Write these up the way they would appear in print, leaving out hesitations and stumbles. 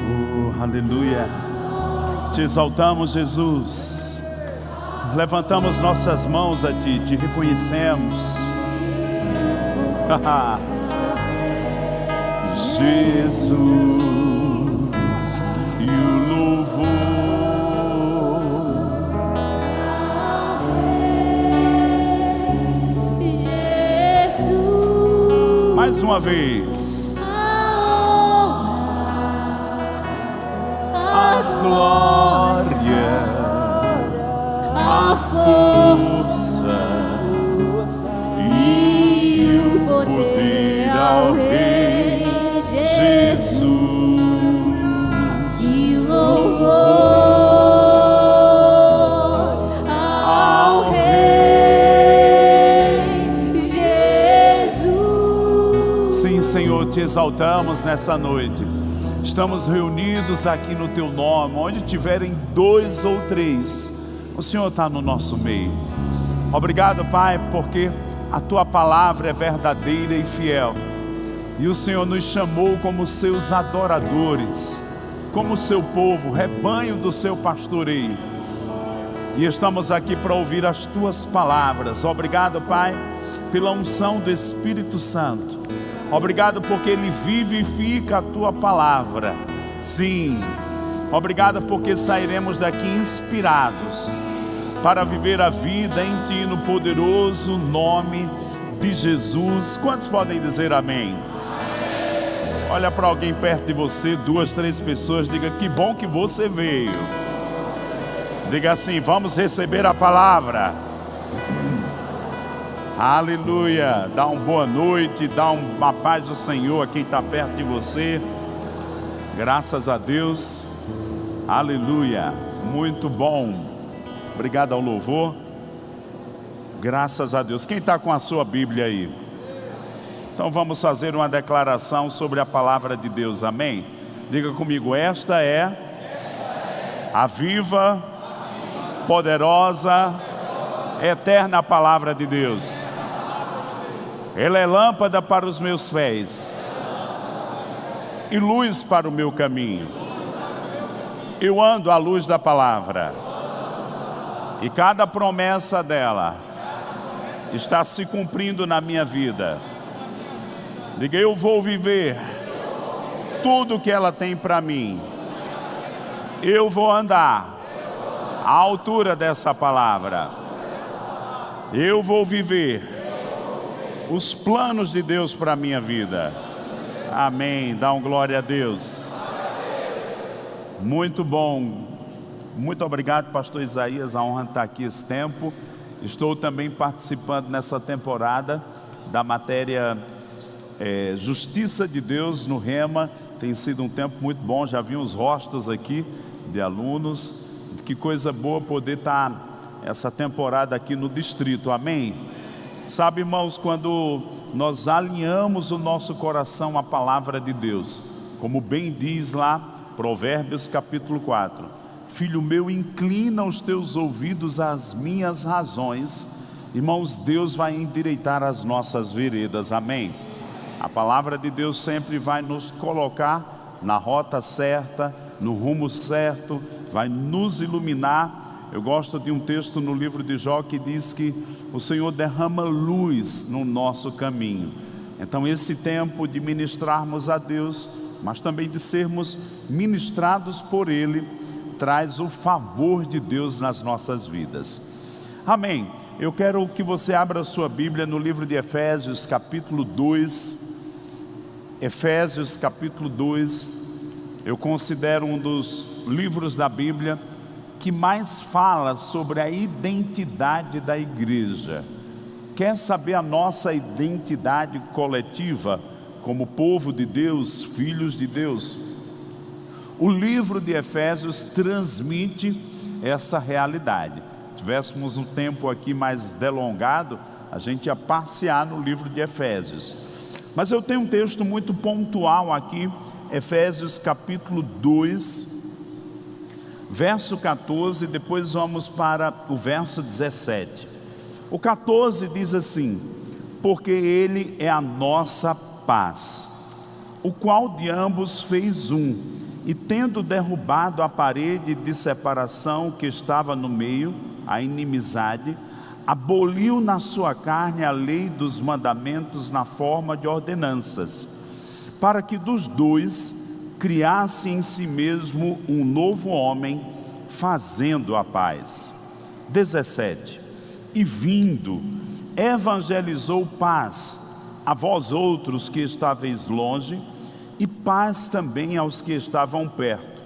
Oh, aleluia. Te exaltamos, Jesus. Levantamos nossas mãos a Ti, Te reconhecemos. Jesus e o louvor. Jesus. Mais uma vez. A glória, a força e o poder ao Rei Jesus e louvor ao Rei Jesus. Sim, Senhor, Te exaltamos nessa noite. Estamos reunidos aqui no Teu nome, onde tiverem 2 ou 3, o Senhor está no nosso meio. Obrigado, Pai, porque a Tua palavra é verdadeira e fiel, e o Senhor nos chamou como Seus adoradores, como Seu povo, rebanho do Seu pastoreio, e estamos aqui para ouvir as Tuas palavras. Obrigado, Pai, pela unção do Espírito Santo. Obrigado porque Ele vivifica a Tua palavra. Sim, obrigado porque sairemos daqui inspirados para viver a vida em Ti, no poderoso nome de Jesus. Quantos podem dizer amém? Olha para alguém perto de você, 2, 3 pessoas, diga: que bom que você veio. Diga assim: vamos receber a palavra. Aleluia. Dá uma boa noite, dá uma paz do Senhor a quem está perto de você. Graças a Deus. Aleluia. Muito bom. Obrigado ao louvor. Graças a Deus. Quem está com a sua Bíblia aí? Então vamos fazer uma declaração sobre a palavra de Deus, amém? Diga comigo: esta é a viva, poderosa, eterna palavra de Deus. Ela é lâmpada para os meus pés e luz para o meu caminho. Eu ando à luz da palavra, e cada promessa dela está se cumprindo na minha vida. Diga: eu vou viver tudo que ela tem para mim. Eu vou andar à altura dessa palavra. Eu vou viver os planos de Deus para a minha vida. Amém. Dá um glória a Deus. Muito bom. Muito obrigado, pastor Isaías. A honra de estar aqui esse tempo. Estou também participando nessa temporada da matéria Justiça de Deus no Rema. Tem sido um tempo muito bom. Já vi uns rostos aqui de alunos. Que coisa boa poder estar essa temporada aqui no distrito, amém? Sabe, irmãos, quando nós alinhamos o nosso coração à palavra de Deus, como bem diz lá Provérbios capítulo 4, filho meu, inclina os teus ouvidos às minhas razões. Irmãos, Deus vai endireitar as nossas veredas, amém? A palavra de Deus sempre vai nos colocar na rota certa, no rumo certo, vai nos iluminar. Eu gosto de um texto no livro de Jó que diz que o Senhor derrama luz no nosso caminho. Então esse tempo de ministrarmos a Deus, mas também de sermos ministrados por Ele, traz o favor de Deus nas nossas vidas. Amém. Eu quero que você abra a sua Bíblia no livro de Efésios capítulo 2. Efésios capítulo 2, eu considero um dos livros da Bíblia que mais fala sobre a identidade da igreja. Quer saber a nossa identidade coletiva como povo de Deus, filhos de Deus? O livro de Efésios transmite essa realidade. Se tivéssemos um tempo aqui mais delongado, a gente ia passear no livro de Efésios. Mas eu tenho um texto muito pontual aqui, Efésios capítulo 2, verso 14, depois vamos para o verso 17. O 14 diz assim: porque Ele é a nossa paz, o qual de ambos fez um, e tendo derrubado a parede de separação que estava no meio, a inimizade, aboliu na sua carne a lei dos mandamentos na forma de ordenanças, para que dos dois criasse em si mesmo um novo homem, fazendo a paz. 17. E vindo, evangelizou paz a vós outros que estáveis longe, e paz também aos que estavam perto,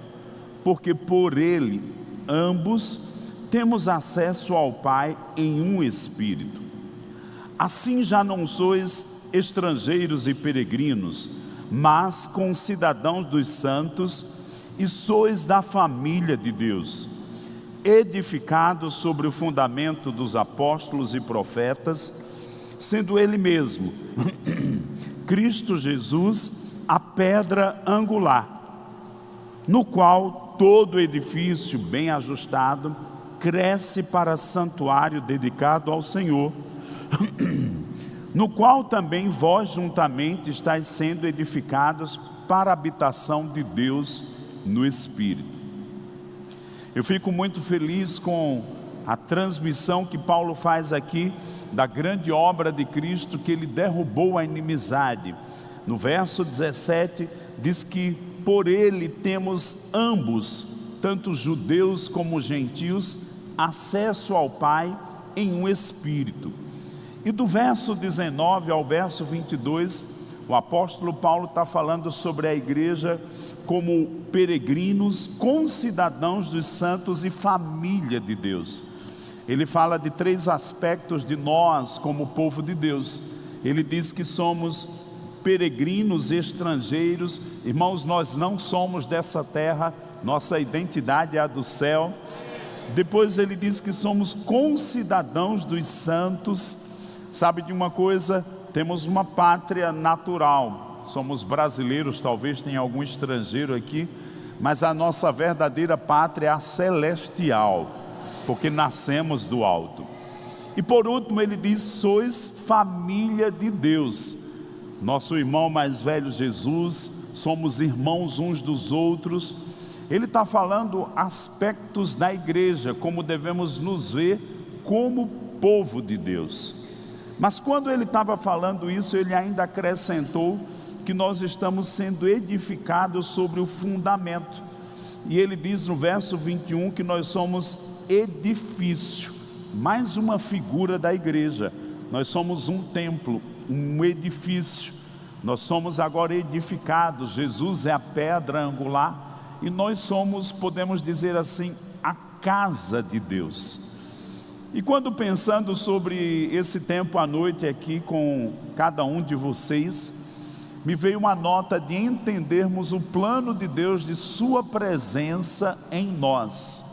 porque por ele ambos temos acesso ao Pai em um Espírito. Assim já não sois estrangeiros e peregrinos, mas concidadãos dos santos, e sois da família de Deus, edificados sobre o fundamento dos apóstolos e profetas, sendo Ele mesmo, Cristo Jesus, a pedra angular, no qual todo edifício bem ajustado cresce para santuário dedicado ao Senhor, no qual também vós juntamente estáis sendo edificados para a habitação de Deus no Espírito. Eu fico muito feliz com a transmissão que Paulo faz aqui da grande obra de Cristo, que ele derrubou a inimizade. No verso 17 diz que por ele temos ambos, tanto judeus como gentios, acesso ao Pai em um Espírito. E do verso 19 ao verso 22, o apóstolo Paulo está falando sobre a igreja como peregrinos, concidadãos dos santos e família de Deus. Ele fala de 3 aspectos de nós como povo de Deus. Ele diz que somos peregrinos, estrangeiros. Irmãos, nós não somos dessa terra, nossa identidade é a do céu. Depois ele diz que somos concidadãos dos santos. Sabe de uma coisa? Temos uma pátria natural, somos brasileiros, talvez tenha algum estrangeiro aqui, mas a nossa verdadeira pátria é a celestial, porque nascemos do alto. E por último ele diz: sois família de Deus. Nosso irmão mais velho Jesus, somos irmãos uns dos outros. Ele está falando aspectos da igreja, como devemos nos ver como povo de Deus. Mas quando ele estava falando isso, ele ainda acrescentou que nós estamos sendo edificados sobre o fundamento. E ele diz no verso 21 que nós somos edifício, mais uma figura da igreja. Nós somos um templo, um edifício. Nós somos agora edificados. Jesus é a pedra angular e nós somos, podemos dizer assim, a casa de Deus. E quando pensando sobre esse tempo à noite aqui com cada um de vocês, me veio uma nota de entendermos o plano de Deus de sua presença em nós,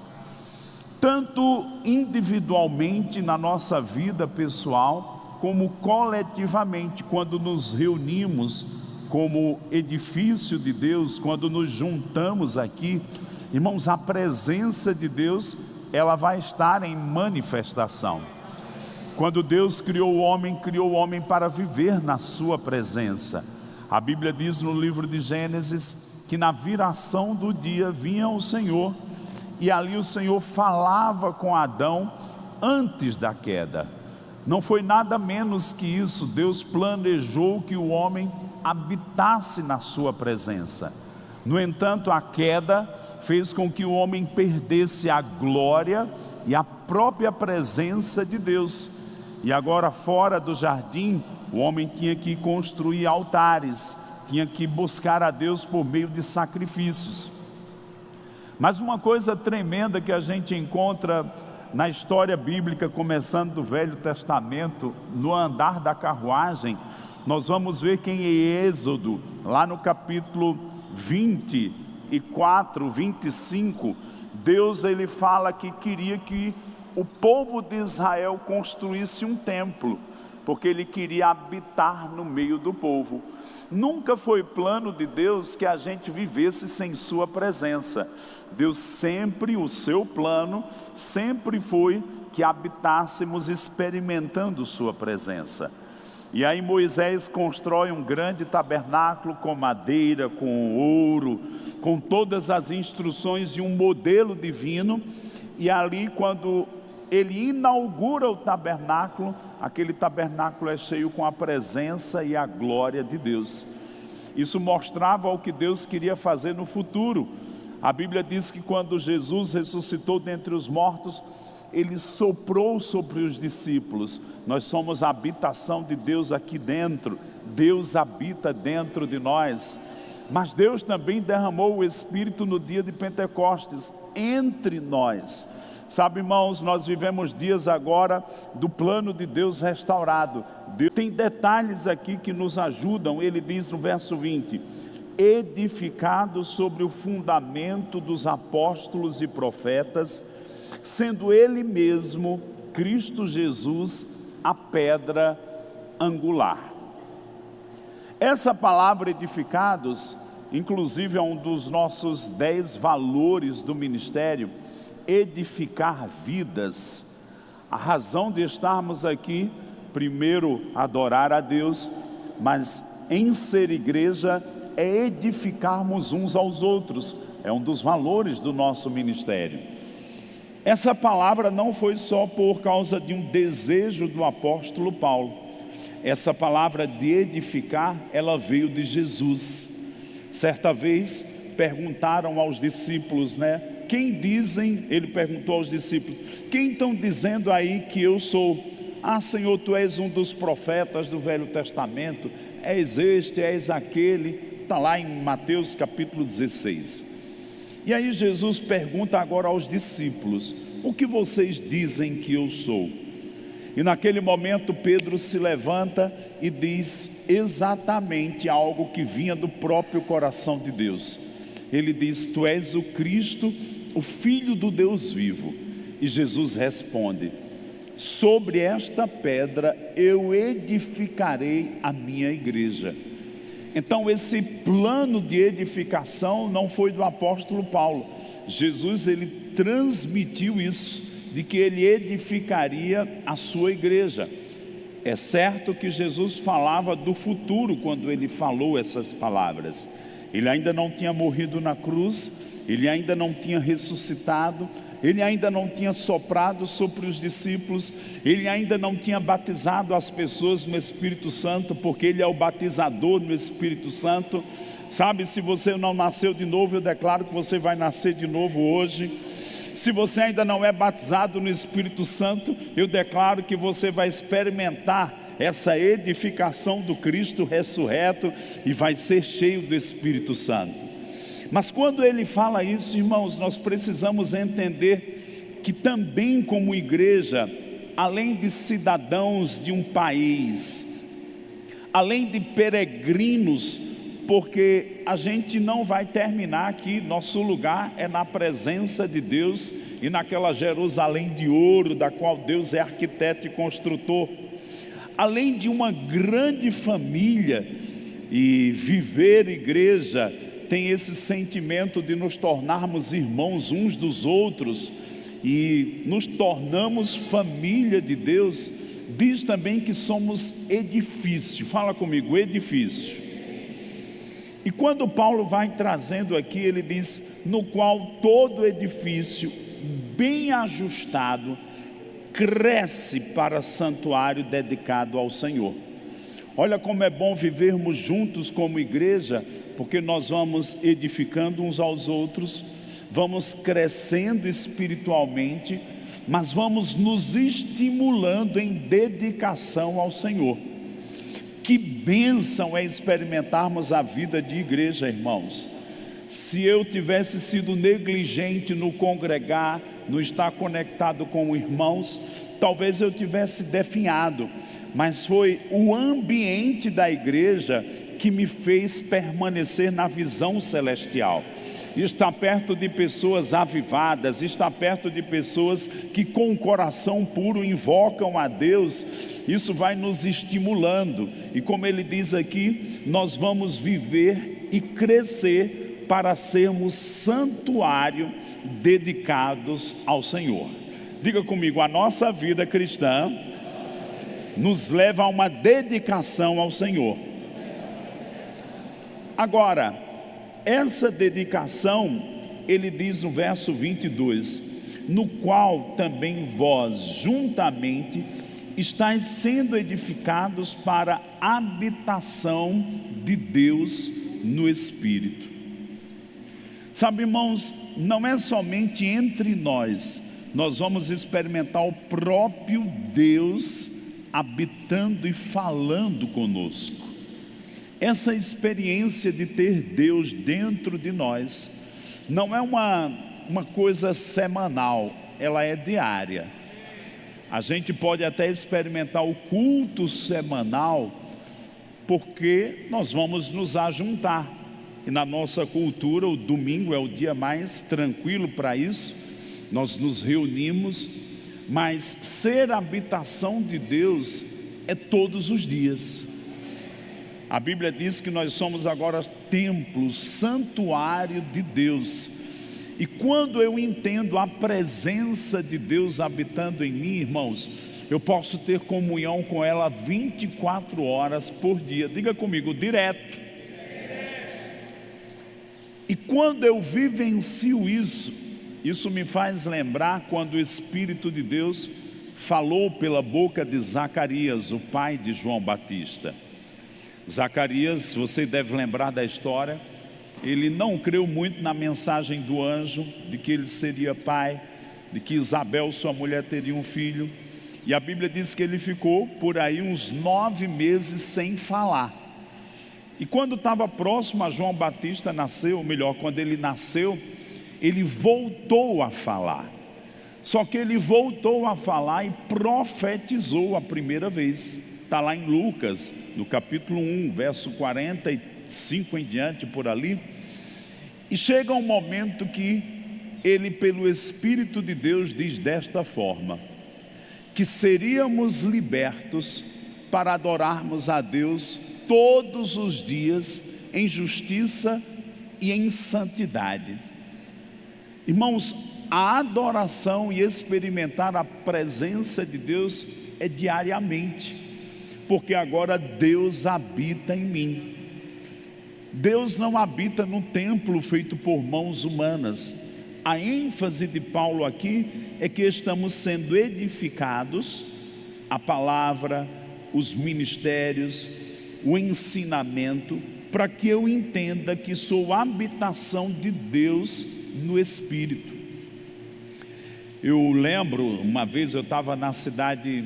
tanto individualmente na nossa vida pessoal, como coletivamente, quando nos reunimos como edifício de Deus, quando nos juntamos aqui. Irmãos, a presença de Deus, ela vai estar em manifestação. Quando Deus criou o homem para viver na sua presença. A Bíblia diz no livro de Gênesis que na viração do dia vinha o Senhor, e ali o Senhor falava com Adão antes da queda. Não foi nada menos que isso. Deus planejou que o homem habitasse na sua presença. No entanto, a queda fez com que o homem perdesse a glória e a própria presença de Deus. E agora, fora do jardim, o homem tinha que construir altares, tinha que buscar a Deus por meio de sacrifícios. Mas uma coisa tremenda que a gente encontra na história bíblica, começando do Velho Testamento, no andar da carruagem, nós vamos ver que em Êxodo, lá no capítulo 24, 25, Deus ele fala que queria que o povo de Israel construísse um templo, porque ele queria habitar no meio do povo. Nunca foi plano de Deus que a gente vivesse sem sua presença. Deus sempre, o seu plano sempre foi que habitássemos experimentando sua presença. E aí Moisés constrói um grande tabernáculo com madeira, com ouro, com todas as instruções de um modelo divino. E ali, quando ele inaugura o tabernáculo, aquele tabernáculo é cheio com a presença e a glória de Deus. Isso mostrava o que Deus queria fazer no futuro. A Bíblia diz que quando Jesus ressuscitou dentre os mortos, Ele soprou sobre os discípulos. Nós somos a habitação de Deus aqui dentro. Deus habita dentro de nós. Mas Deus também derramou o Espírito no dia de Pentecostes, entre nós. Sabe, irmãos, nós vivemos dias agora do plano de Deus restaurado. Deus tem detalhes aqui que nos ajudam. Ele diz no verso 20: edificado sobre o fundamento dos apóstolos e profetas, sendo Ele mesmo, Cristo Jesus, a pedra angular. Essa palavra edificados, inclusive é um dos nossos 10 valores do ministério, edificar vidas. A razão de estarmos aqui, primeiro, adorar a Deus, mas em ser igreja é edificarmos uns aos outros. É um dos valores do nosso ministério. Essa palavra não foi só por causa de um desejo do apóstolo Paulo. Essa palavra de edificar, ela veio de Jesus. Certa vez perguntaram aos discípulos, quem dizem, ele perguntou aos discípulos, quem estão dizendo aí que eu sou? Ah, Senhor, tu és um dos profetas do Velho Testamento, és este, és aquele. Está lá em Mateus capítulo 16. E aí Jesus pergunta agora aos discípulos, o que vocês dizem que eu sou? E naquele momento Pedro se levanta e diz exatamente algo que vinha do próprio coração de Deus. Ele diz, tu és o Cristo, o Filho do Deus vivo. E Jesus responde, sobre esta pedra eu edificarei a minha igreja. Então esse plano de edificação não foi do apóstolo Paulo. Jesus, ele transmitiu isso, de que ele edificaria a sua igreja. É certo que Jesus falava do futuro quando ele falou essas palavras. Ele ainda não tinha morrido na cruz, ele ainda não tinha ressuscitado, ele ainda não tinha soprado sobre os discípulos, ele ainda não tinha batizado as pessoas no Espírito Santo, porque ele é o batizador no Espírito Santo. Sabe, se você não nasceu de novo, eu declaro que você vai nascer de novo hoje. Se você ainda não é batizado no Espírito Santo, eu declaro que você vai experimentar essa edificação do Cristo ressurreto e vai ser cheio do Espírito Santo. Mas quando ele fala isso, irmãos, nós precisamos entender que também como igreja, além de cidadãos de um país, além de peregrinos, porque a gente não vai terminar aqui, nosso lugar é na presença de Deus e naquela Jerusalém de ouro, da qual Deus é arquiteto e construtor. Além de uma grande família, e viver igreja tem esse sentimento de nos tornarmos irmãos uns dos outros, e nos tornamos família de Deus. Diz também que somos edifício, fala comigo, edifício. E quando Paulo vai trazendo aqui, ele diz, no qual todo edifício bem ajustado cresce para santuário dedicado ao Senhor. Olha como é bom vivermos juntos como igreja, porque nós vamos edificando uns aos outros, vamos crescendo espiritualmente, mas vamos nos estimulando em dedicação ao Senhor. Que bênção é experimentarmos a vida de igreja, irmãos. Se eu tivesse sido negligente no congregar, no estar conectado com irmãos, talvez eu tivesse definhado, mas foi o ambiente da igreja que me fez permanecer na visão celestial. Estar perto de pessoas avivadas, estar perto de pessoas que com o coração puro invocam a Deus, isso vai nos estimulando. E como ele diz aqui, nós vamos viver e crescer para sermos santuário dedicados ao Senhor. Diga comigo, a nossa vida cristã nos leva a uma dedicação ao Senhor. Agora, essa dedicação, ele diz no verso 22, no qual também vós juntamente estáis sendo edificados para a habitação de Deus no Espírito. Sabe, irmãos, não é somente entre nós vamos experimentar o próprio Deus habitando e falando conosco. Essa experiência de ter Deus dentro de nós não é uma coisa semanal, ela é diária. A gente pode até experimentar o culto semanal, porque nós vamos nos ajuntar. E na nossa cultura, o domingo é o dia mais tranquilo para isso. Nós nos reunimos, mas ser habitação de Deus é todos os dias. A Bíblia diz que nós somos agora templo, santuário de Deus. E quando eu entendo a presença de Deus habitando em mim, irmãos, eu posso ter comunhão com ela 24 horas por dia. Diga comigo, direto. E quando eu vivencio isso me faz lembrar quando o Espírito de Deus falou pela boca de Zacarias, o pai de João Batista. Zacarias, você deve lembrar da história, ele não creu muito na mensagem do anjo, de que ele seria pai, de que Isabel, sua mulher, teria um filho. E a Bíblia diz que ele ficou por aí uns 9 meses sem falar. E quando estava próximo a João Batista nasceu, ou melhor, quando ele nasceu, ele voltou a falar. Só que ele voltou a falar e profetizou a primeira vez. Está lá em Lucas, no capítulo 1, verso 45 em diante, por ali. E chega um momento que ele, pelo Espírito de Deus, diz desta forma: que seríamos libertos para adorarmos a Deus todos os dias em justiça e em santidade. Irmãos, a adoração e experimentar a presença de Deus é diariamente, porque agora Deus habita em mim. Deus não habita no templo feito por mãos humanas. A ênfase de Paulo aqui é que estamos sendo edificados, a palavra, os ministérios, o ensinamento, para que eu entenda que sou habitação de Deus no Espírito. Eu lembro, uma vez eu estava na cidade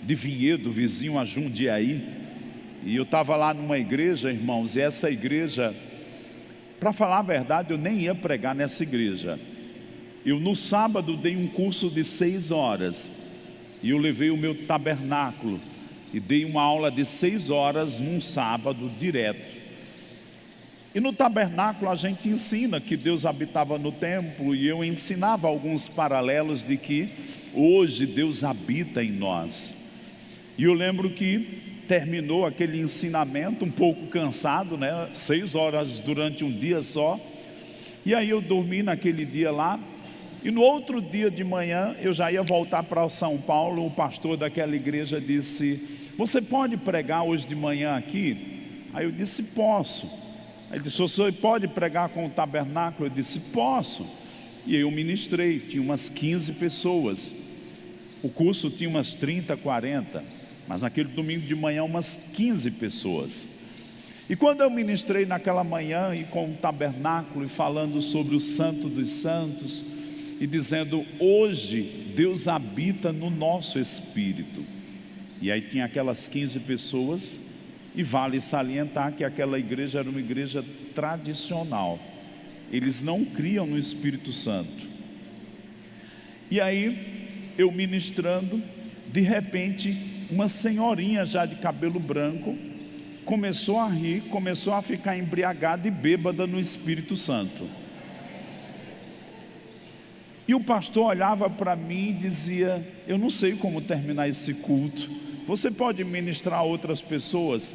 de Vinhedo, vizinho a Jundiaí, e eu estava lá numa igreja, irmãos, e essa igreja, para falar a verdade, eu nem ia pregar nessa igreja. Eu no sábado dei um curso de 6 horas, e eu levei o meu tabernáculo, e dei uma aula de 6 horas num sábado direto. E no tabernáculo a gente ensina que Deus habitava no templo, e eu ensinava alguns paralelos de que hoje Deus habita em nós. E eu lembro que terminou aquele ensinamento um pouco cansado, né? 6 horas durante um dia só. E aí eu dormi naquele dia lá, e no outro dia de manhã eu já ia voltar para São Paulo. O pastor daquela igreja disse: você pode pregar hoje de manhã aqui? Aí eu disse: posso. Aí ele disse: o senhor pode pregar com o tabernáculo? Eu disse: posso. E aí eu ministrei, tinha umas 15 pessoas. O curso tinha umas 30, 40, mas naquele domingo de manhã umas 15 pessoas. E quando eu ministrei naquela manhã e com o tabernáculo e falando sobre o Santo dos Santos e dizendo: hoje Deus habita no nosso espírito. E aí tinha aquelas 15 pessoas, e vale salientar que aquela igreja era uma igreja tradicional. Eles não criam no Espírito Santo. E aí, eu ministrando, de repente, uma senhorinha já de cabelo branco começou a rir, começou a ficar embriagada e bêbada no Espírito Santo. E o pastor olhava para mim e dizia: eu não sei como terminar esse culto, você pode ministrar a outras pessoas?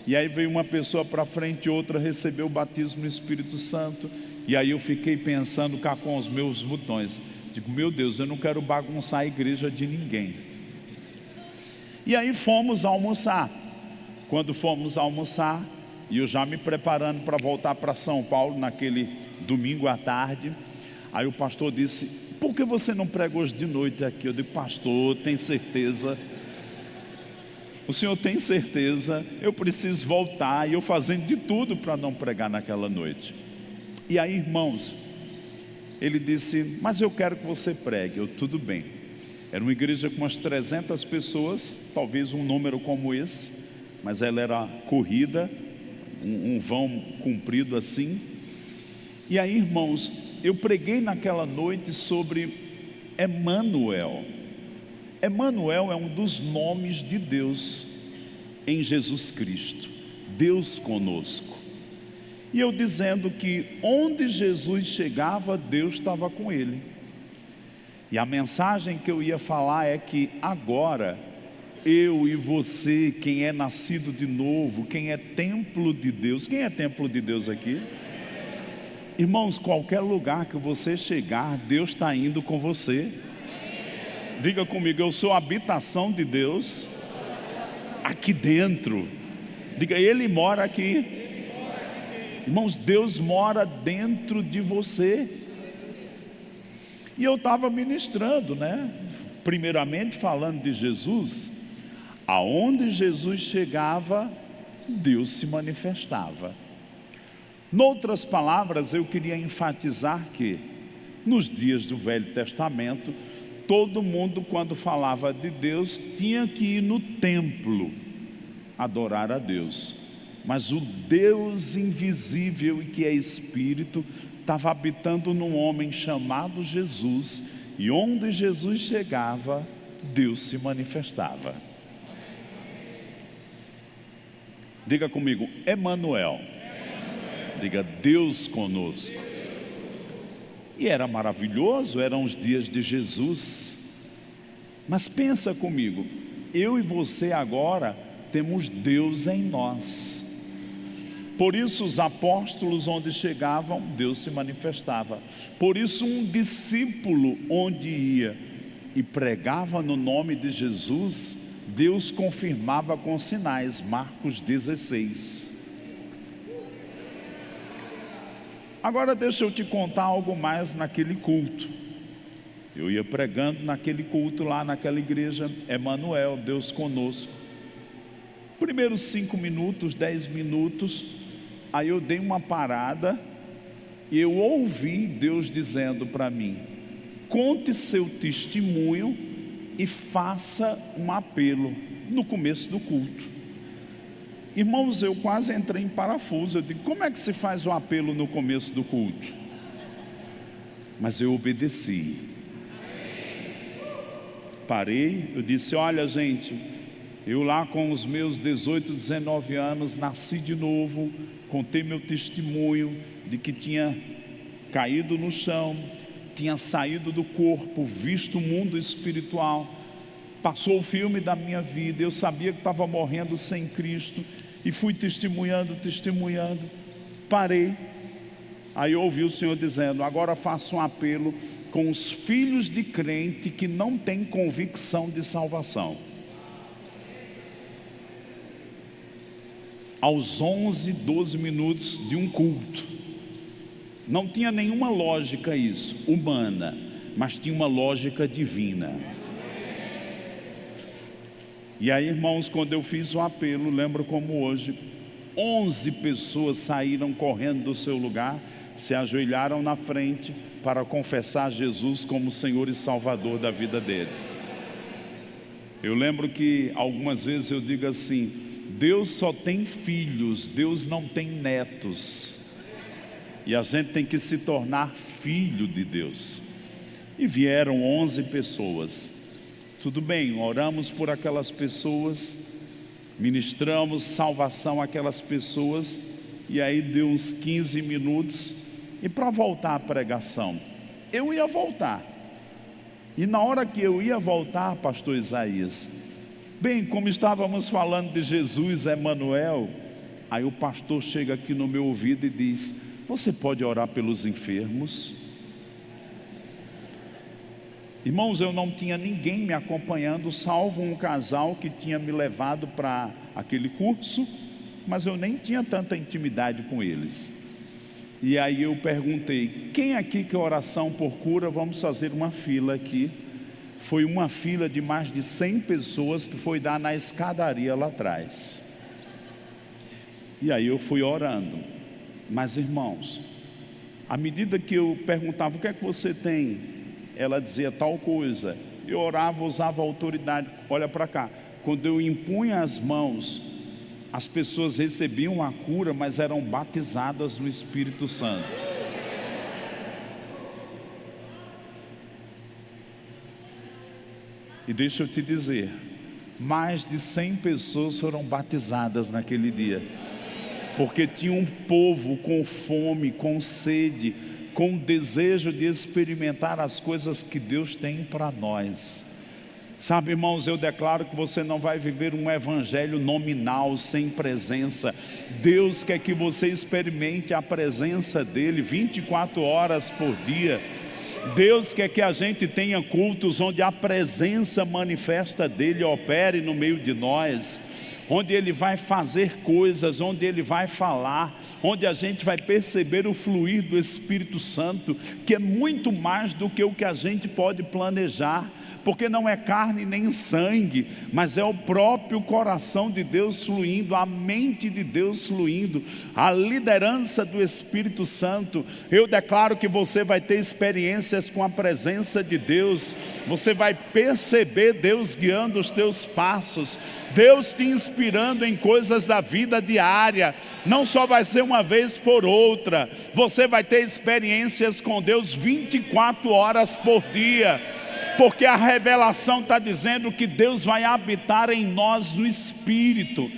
E aí veio uma pessoa para frente, outra recebeu o batismo no Espírito Santo. E aí eu fiquei pensando cá com os meus botões, digo: meu Deus, eu não quero bagunçar a igreja de ninguém. E aí fomos almoçar. Quando fomos almoçar, e eu já me preparando para voltar para São Paulo naquele domingo à tarde, aí o pastor disse: por que você não prega hoje de noite aqui? Eu digo: pastor, tem certeza? O senhor tem certeza? Eu preciso voltar. E eu fazendo de tudo para não pregar naquela noite. E aí, irmãos, ele disse: mas eu quero que você pregue. Eu: tudo bem. Era uma igreja com umas 300 pessoas, talvez um número como esse, mas ela era corrida, um vão comprido assim. E aí, irmãos, eu preguei naquela noite sobre Emanuel. Emanuel é um dos nomes de Deus em Jesus Cristo, Deus conosco. E eu dizendo que onde Jesus chegava, Deus estava com ele. E a mensagem que eu ia falar é que agora, eu e você, quem é nascido de novo, quem é templo de Deus. Quem é templo de Deus aqui? Irmãos, qualquer lugar que você chegar, Deus está indo com você. Diga comigo: eu sou a habitação de Deus aqui dentro. Diga: Ele mora aqui. Irmãos, Deus mora dentro de você. E eu estava ministrando, né? Primeiramente falando de Jesus. Aonde Jesus chegava, Deus se manifestava. Noutras palavras, eu queria enfatizar que nos dias do Velho Testamento, todo mundo, quando falava de Deus, tinha que ir no templo adorar a Deus. Mas o Deus invisível e que é Espírito estava habitando num homem chamado Jesus, e onde Jesus chegava, Deus se manifestava. Diga comigo: Emanuel. Diga: Deus conosco. E era maravilhoso, eram os dias de Jesus. Mas pensa comigo, eu e você agora temos Deus em nós. Por isso os apóstolos, onde chegavam, Deus se manifestava. Por isso um discípulo, onde ia e pregava no nome de Jesus, Deus confirmava com sinais. Marcos 16. Agora deixa eu te contar algo mais naquele culto. Eu ia pregando naquele culto lá naquela igreja, Emanuel, Deus conosco. Primeiros 5 minutos, 10 minutos, aí eu dei uma parada e eu ouvi Deus dizendo para mim: conte seu testemunho e faça um apelo no começo do culto. Irmãos, eu quase entrei em parafuso. Eu digo: como é que se faz um apelo no começo do culto? Mas eu obedeci. Parei, eu disse: olha, gente, eu lá com os meus 18, 19 anos, nasci de novo, contei meu testemunho de que tinha caído no chão, tinha saído do corpo, visto o mundo espiritual, passou o filme da minha vida, eu sabia que estava morrendo sem Cristo, e fui testemunhando, parei, aí eu ouvi o Senhor dizendo: agora faço um apelo com os filhos de crente que não têm convicção de salvação. Aos 11, 12 minutos de um culto, não tinha nenhuma lógica isso, humana, mas tinha uma lógica divina. E aí, irmãos, quando eu fiz o apelo, lembro como hoje, 11 pessoas saíram correndo do seu lugar, se ajoelharam na frente para confessar Jesus como Senhor e Salvador da vida deles. Eu lembro que algumas vezes eu digo assim: Deus só tem filhos, Deus não tem netos. E a gente tem que se tornar filho de Deus. E vieram 11 pessoas. Tudo bem, oramos por aquelas pessoas, ministramos salvação àquelas pessoas, e aí deu uns 15 minutos, e para voltar à pregação, eu ia voltar, e na hora que eu ia voltar, pastor Isaías, bem, como estávamos falando de Jesus, Emanuel, aí o pastor chega aqui no meu ouvido e diz: você pode orar pelos enfermos? Irmãos, eu não tinha ninguém me acompanhando, salvo um casal que tinha me levado para aquele curso, mas eu nem tinha tanta intimidade com eles. E aí eu perguntei: quem aqui quer oração por cura? Vamos fazer uma fila aqui. Foi uma fila de mais de 100 pessoas que foi dar na escadaria lá atrás. E aí eu fui orando. Mas irmãos, à medida que eu perguntava: o que é que você tem? Ela dizia tal coisa. Eu orava, usava a autoridade. Olha para cá. Quando eu impunha as mãos, as pessoas recebiam a cura, mas eram batizadas no Espírito Santo. E deixa eu te dizer, mais de 100 pessoas foram batizadas naquele dia, porque tinha um povo com fome, com sede, com desejo de experimentar as coisas que Deus tem para nós. Sabe, irmãos, eu declaro que você não vai viver um evangelho nominal, sem presença. Deus quer que você experimente a presença dEle 24 horas por dia. Deus quer que a gente tenha cultos onde a presença manifesta dEle opere no meio de nós, onde Ele vai fazer coisas, onde Ele vai falar, onde a gente vai perceber o fluir do Espírito Santo, que é muito mais do que o que a gente pode planejar, porque não é carne nem sangue, mas é o próprio coração de Deus fluindo, a mente de Deus fluindo, a liderança do Espírito Santo. Eu declaro que você vai ter experiências com a presença de Deus, você vai perceber Deus guiando os teus passos, Deus te inspirando em coisas da vida diária. Não só vai ser uma vez por outra, você vai ter experiências com Deus 24 horas por dia, porque a revelação está dizendo que Deus vai habitar em nós no Espírito.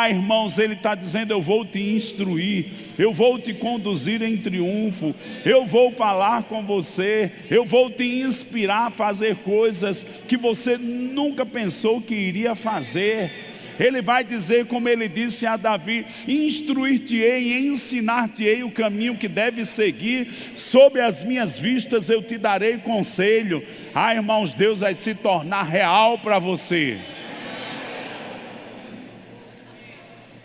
Irmãos, Ele está dizendo: eu vou te instruir, eu vou te conduzir em triunfo, eu vou falar com você, eu vou te inspirar a fazer coisas que você nunca pensou que iria fazer. Ele vai dizer, como Ele disse a Davi: instruir-te-ei e ensinar-te-ei o caminho que deve seguir, sob as minhas vistas eu te darei conselho. Irmãos, Deus vai se tornar real para você.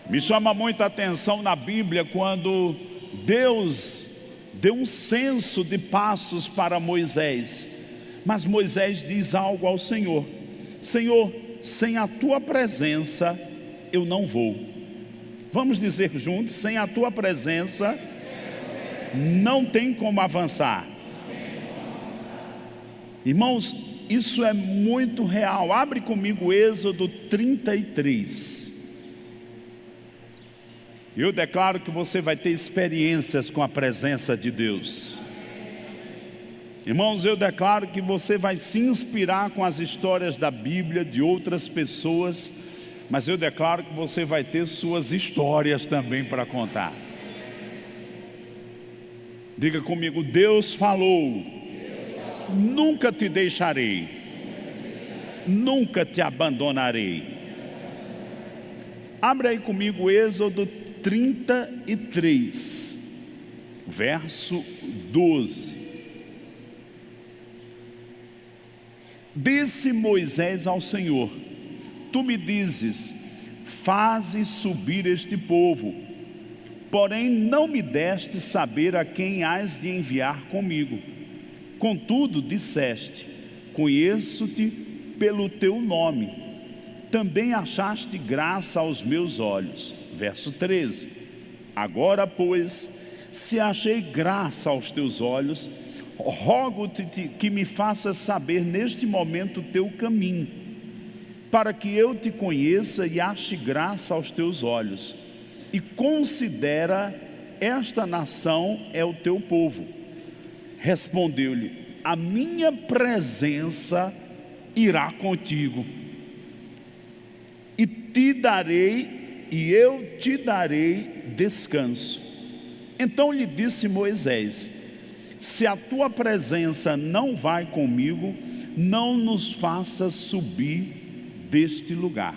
Me chama muita atenção na Bíblia quando Deus deu um censo de passos para Moisés, mas Moisés diz algo ao Senhor: Senhor, sem a tua presença eu não vou. Vamos dizer juntos: sem a tua presença não tem como avançar. Irmãos, isso é muito real. Abre comigo Êxodo 33. Eu declaro que você vai ter experiências com a presença de Deus. Irmãos, eu declaro que você vai se inspirar com as histórias da Bíblia, de outras pessoas, mas eu declaro que você vai ter suas histórias também para contar. Diga comigo: Deus falou, nunca te deixarei, nunca te abandonarei. Abre aí comigo Êxodo 33, verso 12. Disse Moisés ao Senhor: tu me dizes, faze subir este povo, porém não me deste saber a quem hás de enviar comigo. Contudo disseste, conheço-te pelo teu nome, também achaste graça aos meus olhos. Verso 13. Agora pois, se achei graça aos teus olhos, rogo-te que me faças saber neste momento o teu caminho, para que eu te conheça e ache graça aos teus olhos, e considera esta nação é o teu povo. Respondeu-lhe: a minha presença irá contigo, e eu te darei descanso. Então lhe disse Moisés: se a tua presença não vai comigo, não nos faças subir deste lugar.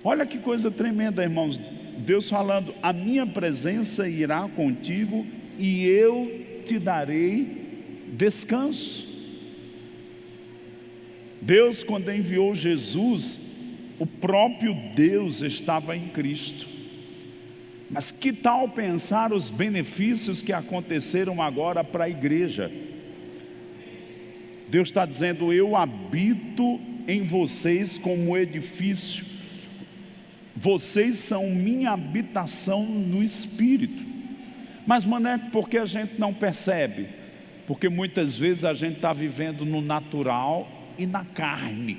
Olha que coisa tremenda, irmãos. Deus falando: a minha presença irá contigo e eu te darei descanso. Deus, quando enviou Jesus, o próprio Deus estava em Cristo. Mas que tal pensar os benefícios que aconteceram agora para a igreja? Deus está dizendo: eu habito em vocês como edifício, vocês são minha habitação no Espírito. Mas, Maneco, por que a gente não percebe? Porque muitas vezes a gente está vivendo no natural e na carne.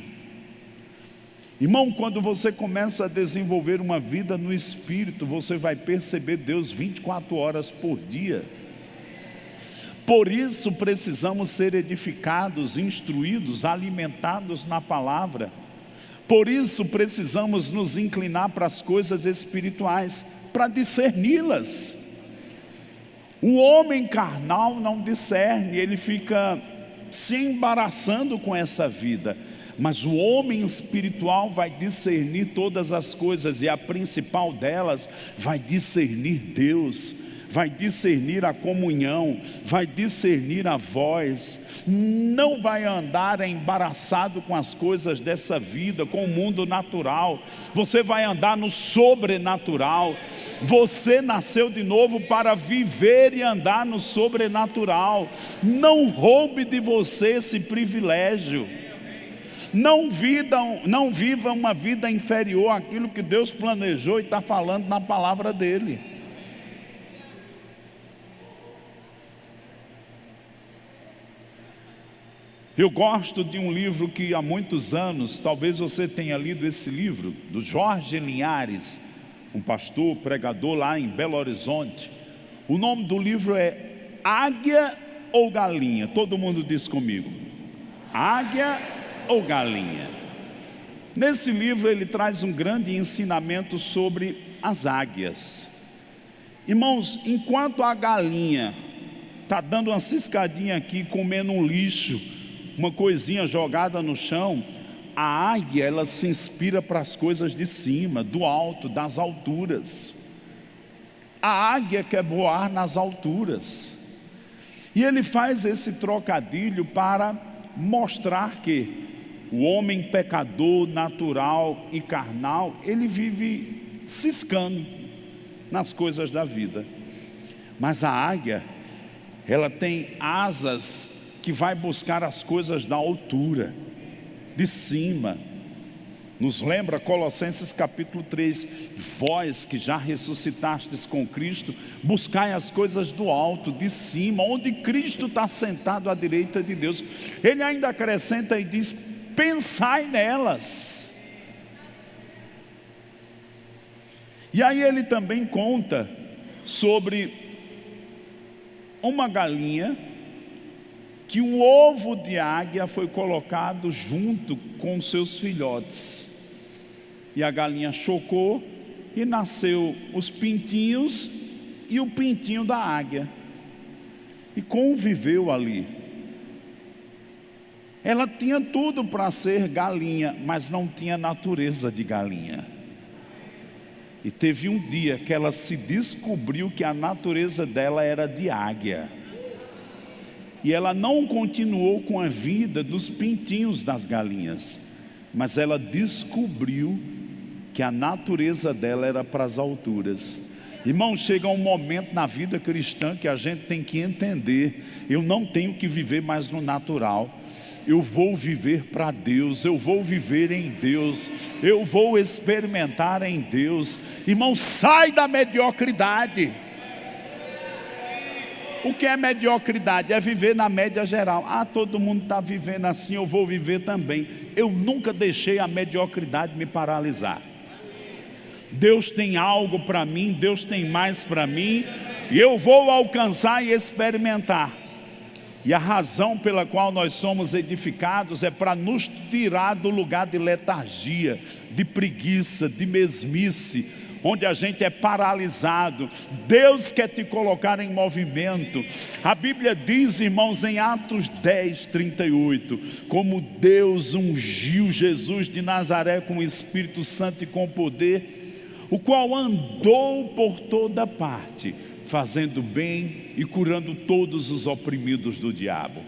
Irmão, quando você começa a desenvolver uma vida no Espírito, você vai perceber Deus 24 horas por dia. Por isso precisamos ser edificados, instruídos, alimentados na palavra. Por isso precisamos nos inclinar para as coisas espirituais, para discerni-las. O homem carnal não discerne, ele fica se embaraçando com essa vida. Mas o homem espiritual vai discernir todas as coisas, e a principal delas vai discernir Deus, vai discernir a comunhão, vai discernir a voz. Não vai andar embaraçado com as coisas dessa vida, com o mundo natural. Você vai andar no sobrenatural. Você nasceu de novo para viver e andar no sobrenatural. Não roube de você esse privilégio. Não viva uma vida inferior àquilo que Deus planejou e está falando na palavra dele. Eu gosto de um livro que há muitos anos, talvez você tenha lido esse livro, do Jorge Linhares, um pastor, pregador lá em Belo Horizonte. O nome do livro é Águia ou Galinha? Todo mundo diz comigo: Águia ou Galinha? Nesse livro ele traz um grande ensinamento sobre as águias. Irmãos, enquanto a galinha está dando uma ciscadinha aqui, comendo um lixo, uma coisinha jogada no chão, a águia, ela se inspira para as coisas de cima, do alto, das alturas. A águia quer voar nas alturas. E ele faz esse trocadilho para mostrar que o homem pecador, natural e carnal, ele vive ciscando nas coisas da vida. Mas a águia, ela tem asas que vai buscar as coisas da altura, de cima. Nos lembra Colossenses capítulo 3, vós que já ressuscitastes com Cristo, buscai as coisas do alto, de cima, onde Cristo está sentado à direita de Deus. Ele ainda acrescenta e diz: pensai nelas. E aí ele também conta sobre uma galinha, que um ovo de águia foi colocado junto com seus filhotes, e a galinha chocou e nasceu os pintinhos e o pintinho da águia, e conviveu ali. Ela tinha tudo para ser galinha, mas não tinha natureza de galinha. E teve um dia que ela se descobriu que a natureza dela era de águia. E ela não continuou com a vida dos pintinhos das galinhas, mas ela descobriu que a natureza dela era para as alturas. Irmão, chega um momento na vida cristã que a gente tem que entender: eu não tenho que viver mais no natural, eu vou viver para Deus, eu vou viver em Deus, eu vou experimentar em Deus. Irmão, sai da mediocridade. O que é mediocridade? É viver na média geral. Todo mundo está vivendo assim, eu vou viver também. Eu nunca deixei a mediocridade me paralisar. Deus tem algo para mim, Deus tem mais para mim, e eu vou alcançar e experimentar. E a razão pela qual nós somos edificados é para nos tirar do lugar de letargia, de preguiça, de mesmice, onde a gente é paralisado. Deus quer te colocar em movimento. A Bíblia diz, irmãos, em Atos 10, 38, como Deus ungiu Jesus de Nazaré com o Espírito Santo e com poder, o qual andou por toda parte, fazendo bem e curando todos os oprimidos do diabo.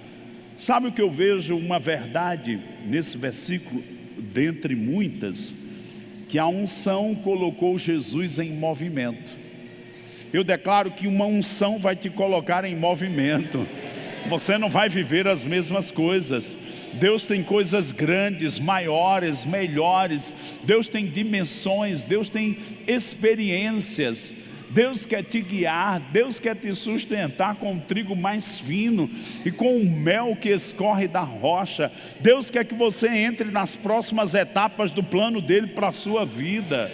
Sabe o que eu vejo? Uma verdade nesse versículo, dentre muitas, que a unção colocou Jesus em movimento. Eu declaro que uma unção vai te colocar em movimento. Você não vai viver as mesmas coisas. Deus tem coisas grandes, maiores, melhores. Deus tem dimensões, Deus tem experiências. Deus quer te guiar, Deus quer te sustentar com o trigo mais fino e com o mel que escorre da rocha. Deus quer que você entre nas próximas etapas do plano dele para a sua vida.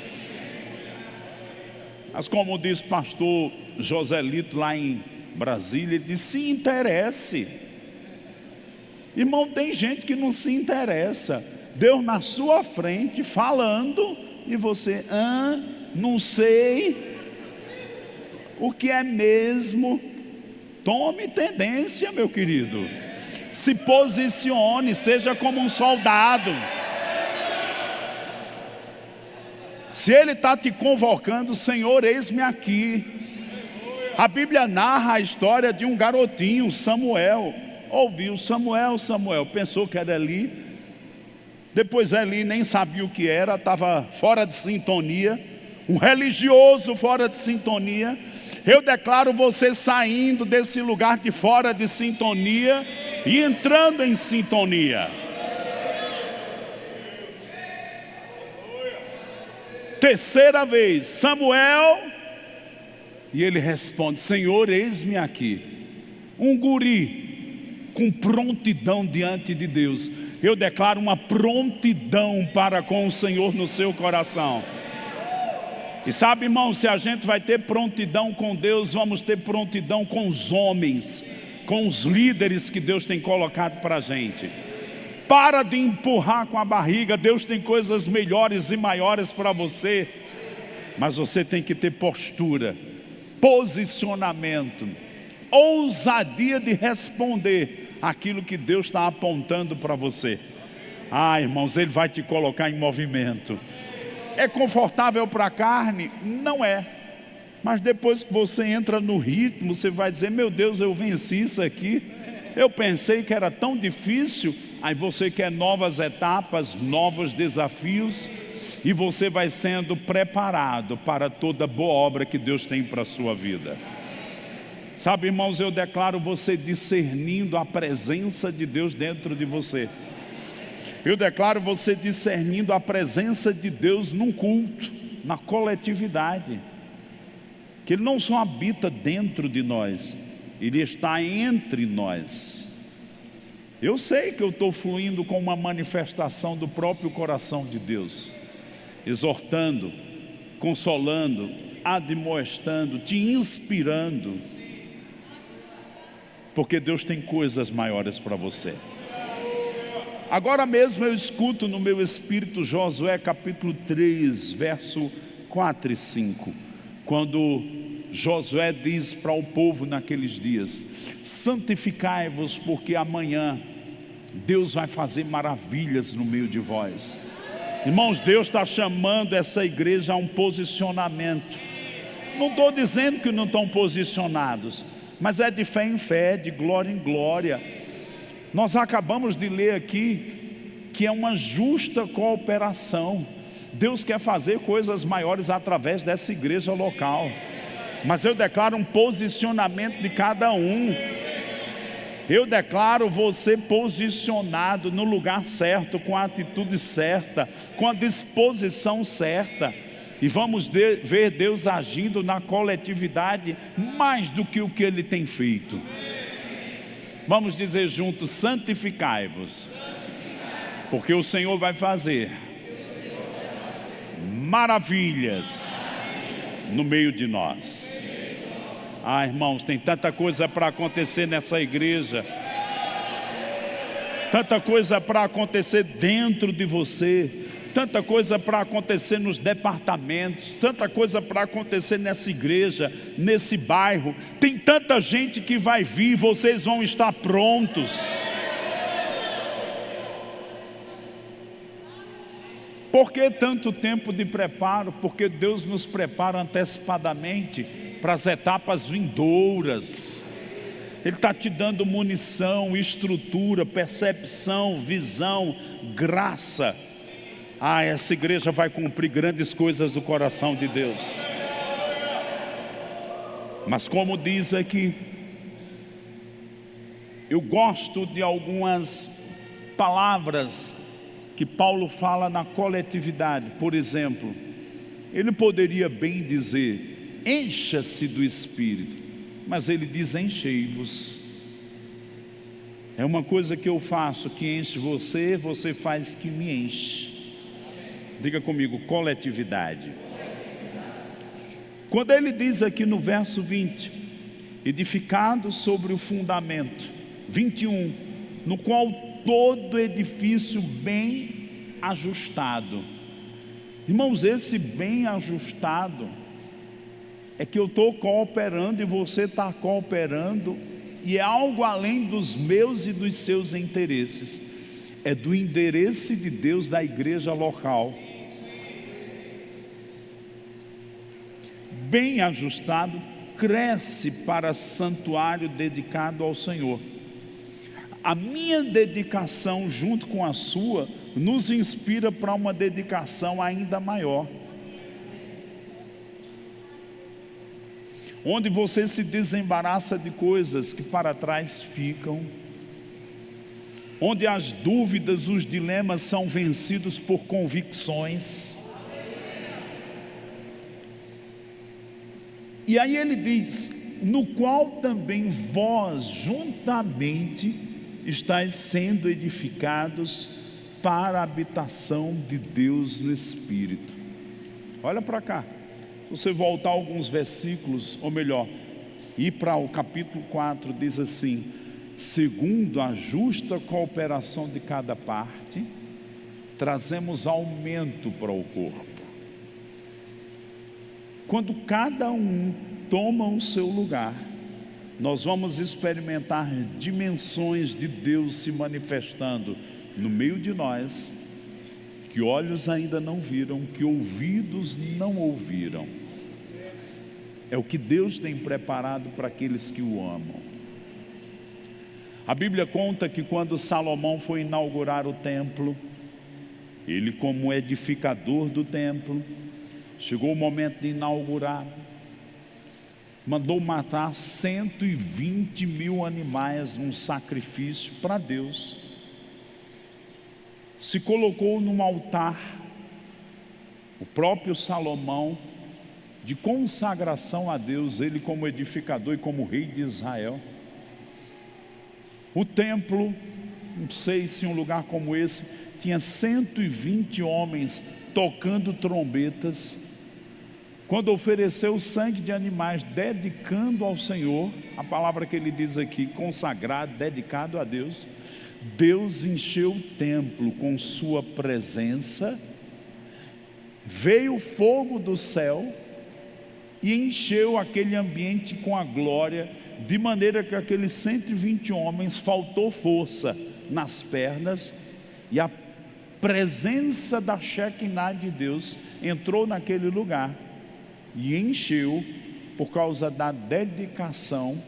Mas como diz o pastor Joselito lá em Brasília, ele diz: se interesse. Irmão, tem gente que não se interessa. Deus na sua frente falando e você, não sei o que é mesmo. Tome tendência, meu querido. Se posicione, seja como um soldado. Se Ele está te convocando, Senhor, eis-me aqui. A Bíblia narra a história de um garotinho, Samuel. Ouviu Samuel, pensou que era Eli. Depois Eli nem sabia o que era, estava fora de sintonia. Um religioso fora de sintonia. Eu declaro você saindo desse lugar de fora de sintonia e entrando em sintonia. Terceira vez, Samuel, e ele responde: Senhor, eis-me aqui. Um guri com prontidão diante de Deus. Eu declaro uma prontidão para com o Senhor no seu coração. E sabe, irmão, se a gente vai ter prontidão com Deus, vamos ter prontidão com os homens, com os líderes que Deus tem colocado para a gente. Para de empurrar com a barriga. Deus tem coisas melhores e maiores para você, mas você tem que ter postura, posicionamento, ousadia de responder aquilo que Deus está apontando para você. Irmãos, Ele vai te colocar em movimento. É confortável para a carne? Não é. Mas depois que você entra no ritmo, você vai dizer: meu Deus, eu venci isso aqui. Eu pensei que era tão difícil. Aí você quer novas etapas, novos desafios, e você vai sendo preparado para toda boa obra que Deus tem para a sua vida. Sabe, irmãos, eu declaro você discernindo a presença de Deus dentro de você. Eu declaro você discernindo a presença de Deus num culto, na coletividade. Que Ele não só habita dentro de nós, Ele está entre nós. Eu sei que eu estou fluindo com uma manifestação do próprio coração de Deus, exortando, consolando, admoestando, te inspirando, porque Deus tem coisas maiores para você. Agora mesmo eu escuto no meu espírito Josué capítulo 3, verso 4 e 5, quando Josué diz para o povo naqueles dias: santificai-vos, porque amanhã Deus vai fazer maravilhas no meio de vós. Irmãos, Deus está chamando essa igreja a um posicionamento. Não estou dizendo que não estão posicionados, mas é de fé em fé, de glória em glória. Nós acabamos de ler aqui que é uma justa cooperação. Deus quer fazer coisas maiores através dessa igreja local, mas eu declaro um posicionamento de cada um. Eu declaro você posicionado no lugar certo, com a atitude certa, com a disposição certa, e vamos ver Deus agindo na coletividade mais do que o que Ele tem feito. Vamos dizer juntos: santificai-vos, porque o Senhor vai fazer maravilhas no meio de nós. Irmãos, tem tanta coisa para acontecer nessa igreja, tanta coisa para acontecer dentro de você, tanta coisa para acontecer nos departamentos, tanta coisa para acontecer nessa igreja, nesse bairro. Tem tanta gente que vai vir, vocês vão estar prontos. Por que tanto tempo de preparo? Porque Deus nos prepara antecipadamente para as etapas vindouras. Ele está te dando munição, estrutura, percepção, visão, graça. Essa igreja vai cumprir grandes coisas do coração de Deus. Mas como diz aqui, eu gosto de algumas palavras que Paulo fala na coletividade. Por exemplo, ele poderia bem dizer, encha-se do Espírito, mas ele diz, enchei-vos. É uma coisa que eu faço, que enche você, você faz que me enche. Diga comigo, coletividade. Quando ele diz aqui no verso 20, edificado sobre o fundamento, 21, no qual todo edifício bem ajustado. Irmãos, esse bem ajustado é que eu estou cooperando e você está cooperando, e é algo além dos meus e dos seus interesses, é do interesse de Deus da igreja local. Bem ajustado, cresce para santuário dedicado ao Senhor. A minha dedicação junto com a sua nos inspira para uma dedicação ainda maior, onde você se desembaraça de coisas que para trás ficam, onde as dúvidas, os dilemas são vencidos por convicções. E aí ele diz, no qual também vós juntamente estáis sendo edificados para a habitação de Deus no Espírito. Olha para cá, se você voltar alguns versículos, ou melhor, ir para o capítulo 4, diz assim, segundo a justa cooperação de cada parte, trazemos aumento para o corpo. Quando cada um toma o seu lugar, nós vamos experimentar dimensões de Deus se manifestando no meio de nós, que olhos ainda não viram, que ouvidos não ouviram. É o que Deus tem preparado para aqueles que o amam. A Bíblia conta que quando Salomão foi inaugurar o templo, ele como edificador do templo, chegou o momento de inaugurar, mandou matar 120 mil animais num sacrifício para Deus. Se colocou num altar, o próprio Salomão, de consagração a Deus, ele como edificador e como rei de Israel. O templo, não sei se um lugar como esse, tinha 120 homens tocando trombetas, quando ofereceu o sangue de animais, dedicando ao Senhor, a palavra que ele diz aqui, consagrado, dedicado a Deus, Deus encheu o templo com sua presença, veio o fogo do céu e encheu aquele ambiente com a glória, de maneira que aqueles 120 homens faltou força nas pernas, e a presença da Shekinah de Deus entrou naquele lugar e encheu, por causa da dedicação,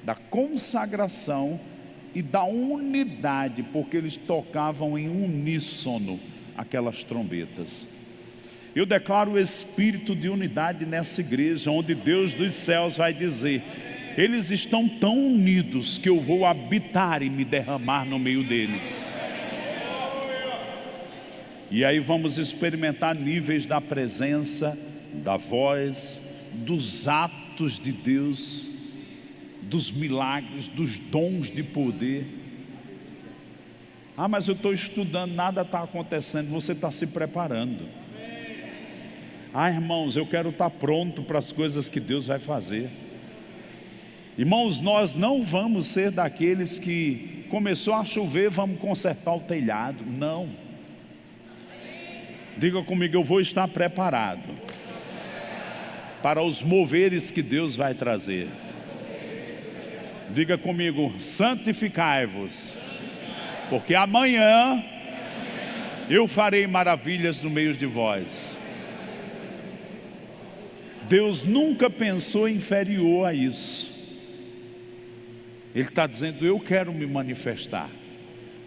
da consagração e da unidade, porque eles tocavam em uníssono aquelas trombetas. Eu declaro o espírito de unidade nessa igreja, onde Deus dos céus vai dizer, eles estão tão unidos que eu vou habitar e me derramar no meio deles. E aí vamos experimentar níveis da presença, da voz, dos atos de Deus, dos milagres, dos dons de poder. Mas eu estou estudando, nada está acontecendo. Você está se preparando. Irmãos, eu quero estar pronto para as coisas que Deus vai fazer. Irmãos, nós não vamos ser daqueles que começou a chover, vamos consertar o telhado. Não. Diga comigo, eu vou estar preparado para os moveres que Deus vai trazer. Diga comigo, santificai-vos, porque amanhã eu farei maravilhas no meio de vós. Deus nunca pensou inferior a isso. Ele está dizendo: eu quero me manifestar.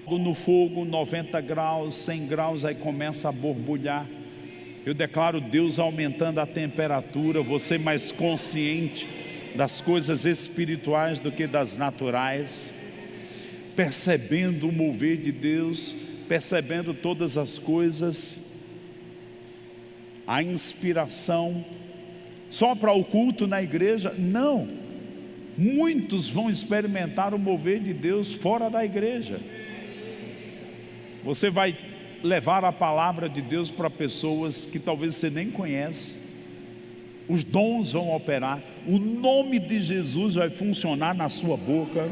No fogo, 90 graus, 100 graus, aí começa a borbulhar. Eu declaro Deus aumentando a temperatura, você mais consciente das coisas espirituais do que das naturais, percebendo o mover de Deus, percebendo todas as coisas, a inspiração. Só para o culto na igreja? Não, muitos vão experimentar o mover de Deus fora da igreja. Você vai levar a palavra de Deus para pessoas que talvez você nem conhece. Os dons vão operar, o nome de Jesus vai funcionar na sua boca.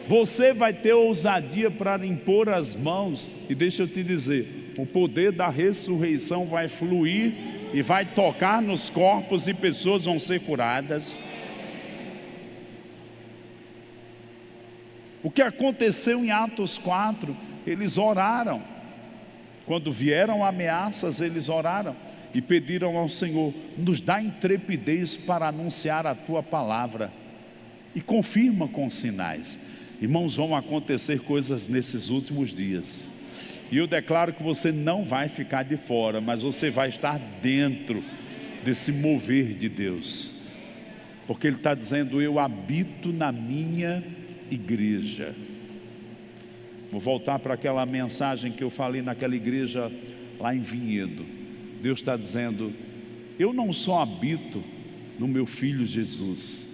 Você vai ter ousadia para impor as mãos, e deixa eu te dizer, o poder da ressurreição vai fluir e vai tocar nos corpos, e pessoas vão ser curadas. O que aconteceu em Atos 4, eles oraram. Quando vieram ameaças, eles oraram e pediram ao Senhor: nos dá intrepidez para anunciar a tua palavra, e confirma com sinais. Irmãos, vão acontecer coisas nesses últimos dias, e eu declaro que você não vai ficar de fora, mas você vai estar dentro desse mover de Deus, porque Ele está dizendo: eu habito na minha igreja. Vou voltar para aquela mensagem que eu falei naquela igreja lá em Vinhedo. Deus está dizendo: eu não só habito no meu filho Jesus,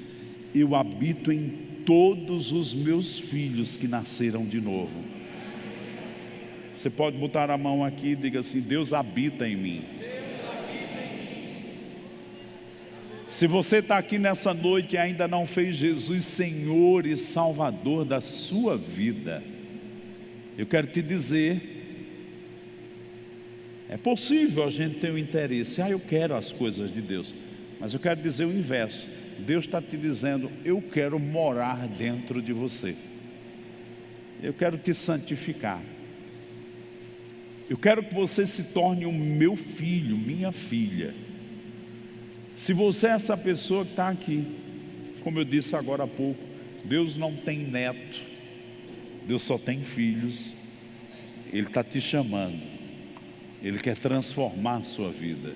eu habito em todos os meus filhos que nasceram de novo. Você pode botar a mão aqui e diga assim: Deus habita em mim. Se você está aqui nessa noite e ainda não fez Jesus Senhor e Salvador da sua vida, eu quero te dizer, é possível a gente ter um interesse: eu quero as coisas de Deus, mas eu quero dizer o inverso. Deus está te dizendo: eu quero morar dentro de você, eu quero te santificar, eu quero que você se torne o meu filho, minha filha. Se você é essa pessoa que está aqui, como eu disse agora há pouco, Deus não tem neto, Deus só tem filhos. Ele está te chamando, Ele quer transformar a sua vida,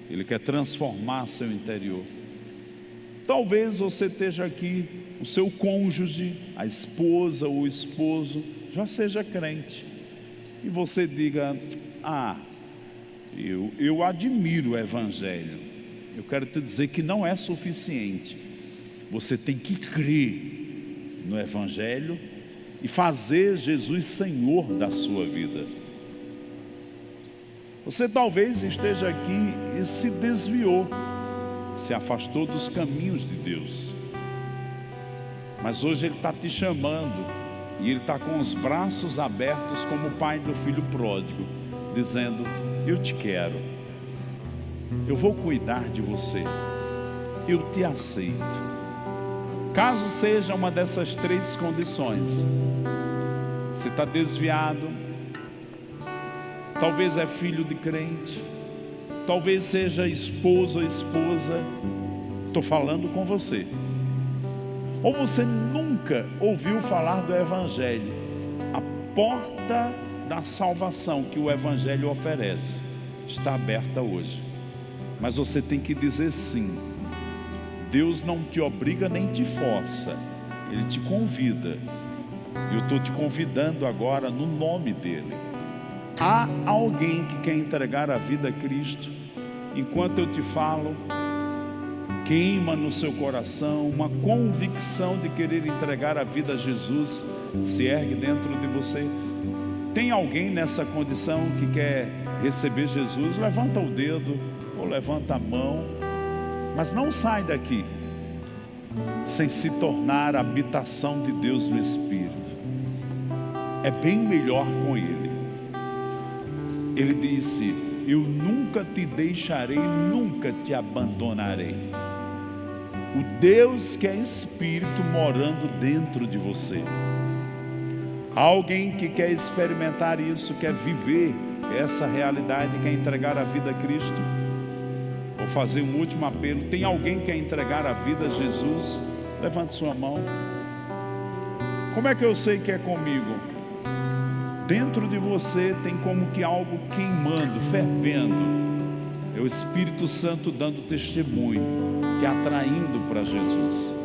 Ele quer transformar seu interior. Talvez você esteja aqui, o seu cônjuge, a esposa ou o esposo já seja crente, e você diga: eu admiro o Evangelho. Eu quero te dizer que não é suficiente. Você tem que crer no Evangelho e fazer Jesus Senhor da sua vida. Você talvez esteja aqui e se desviou, se afastou dos caminhos de Deus, mas hoje Ele está te chamando, e Ele está com os braços abertos como o pai do filho pródigo, dizendo: eu te quero, eu vou cuidar de você, eu te aceito. Caso seja uma dessas três condições, você está desviado, talvez é filho de crente, talvez seja esposo ou esposa, estou falando com você. Ou você nunca ouviu falar do Evangelho. A porta da salvação que o Evangelho oferece está aberta hoje, mas você tem que dizer sim. Deus não te obriga nem te força, Ele te convida. Eu estou te convidando agora no nome dEle. Há alguém que quer entregar a vida a Cristo? Enquanto eu te falo, queima no seu coração uma convicção de querer entregar a vida a Jesus, se ergue dentro de você. Tem alguém nessa condição que quer receber Jesus? Levanta o dedo ou levanta a mão, mas não sai daqui sem se tornar a habitação de Deus no Espírito. É bem melhor com Ele. Ele disse: eu nunca te deixarei, nunca te abandonarei. O Deus que é Espírito morando dentro de você. Alguém que quer experimentar isso, quer viver essa realidade, quer entregar a vida a Cristo? Vou fazer um último apelo. Tem alguém que quer entregar a vida a Jesus? Levante sua mão. Como é que eu sei que é comigo? Dentro de você tem como que algo queimando, fervendo. É o Espírito Santo dando testemunho, te atraindo para Jesus.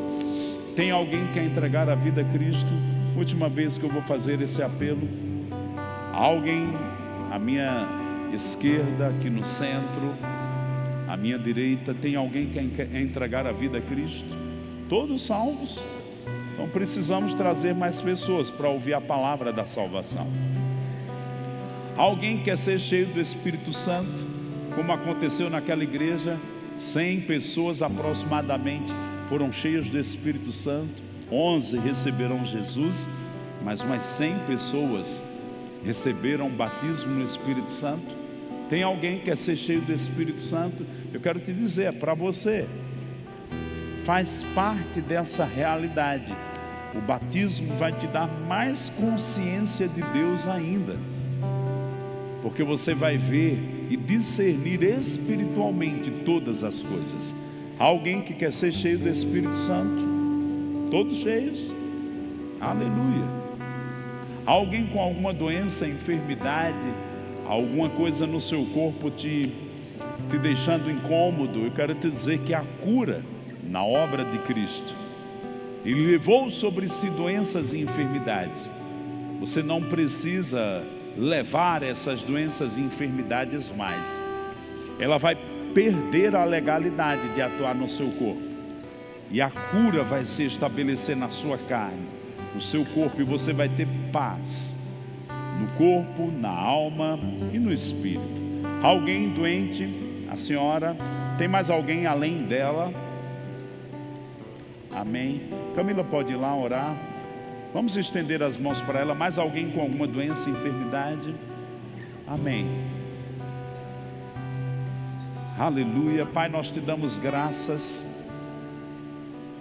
Tem alguém que quer entregar a vida a Cristo? Última vez que eu vou fazer esse apelo. Alguém à minha esquerda, aqui no centro, à minha direita, tem alguém que quer entregar a vida a Cristo? Todos salvos? Então precisamos trazer mais pessoas para ouvir a palavra da salvação. Alguém quer ser cheio do Espírito Santo, como aconteceu naquela igreja? 100 pessoas aproximadamente foram cheias do Espírito Santo, 11 receberam Jesus, mas umas 100 pessoas receberam o batismo no Espírito Santo. Tem alguém que quer ser cheio do Espírito Santo? Eu quero te dizer, é para você. Faz parte dessa realidade. O batismo vai te dar mais consciência de Deus ainda, porque você vai ver e discernir espiritualmente todas as coisas. Alguém que quer ser cheio do Espírito Santo? Todos cheios? Aleluia. Alguém com alguma doença, enfermidade, alguma coisa no seu corpo te deixando incômodo? Eu quero te dizer que a cura na obra de Cristo. Ele levou sobre si doenças e enfermidades. Você não precisa levar essas doenças e enfermidades mais. Ela vai perder a legalidade de atuar no seu corpo, e a cura vai se estabelecer na sua carne, no seu corpo, e você vai ter paz no corpo, na alma e no espírito. Alguém doente? A senhora? Tem mais alguém além dela? Amém. Camila pode ir lá orar. Vamos estender as mãos para ela. Mais alguém com alguma doença, enfermidade? Amém. Aleluia. Pai, nós te damos graças.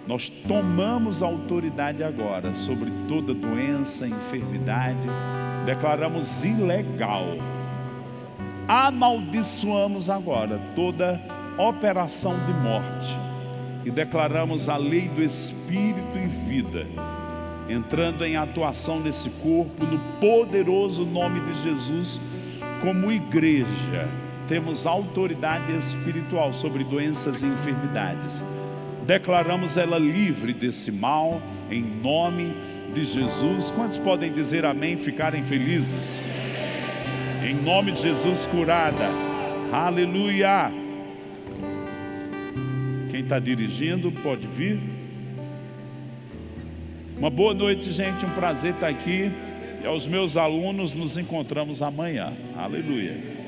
Nós tomamos autoridade agora sobre toda doença, enfermidade. Declaramos ilegal. Amaldiçoamos agora toda operação de morte. E declaramos a lei do Espírito e vida entrando em atuação nesse corpo, no poderoso nome de Jesus. Como igreja, temos autoridade espiritual sobre doenças e enfermidades. Declaramos ela livre desse mal, em nome de Jesus. Quantos podem dizer amém, ficarem felizes? Em nome de Jesus, curada. Aleluia. Quem está dirigindo pode vir. Uma boa noite, gente, um prazer estar aqui. E aos meus alunos, nos encontramos amanhã. Aleluia.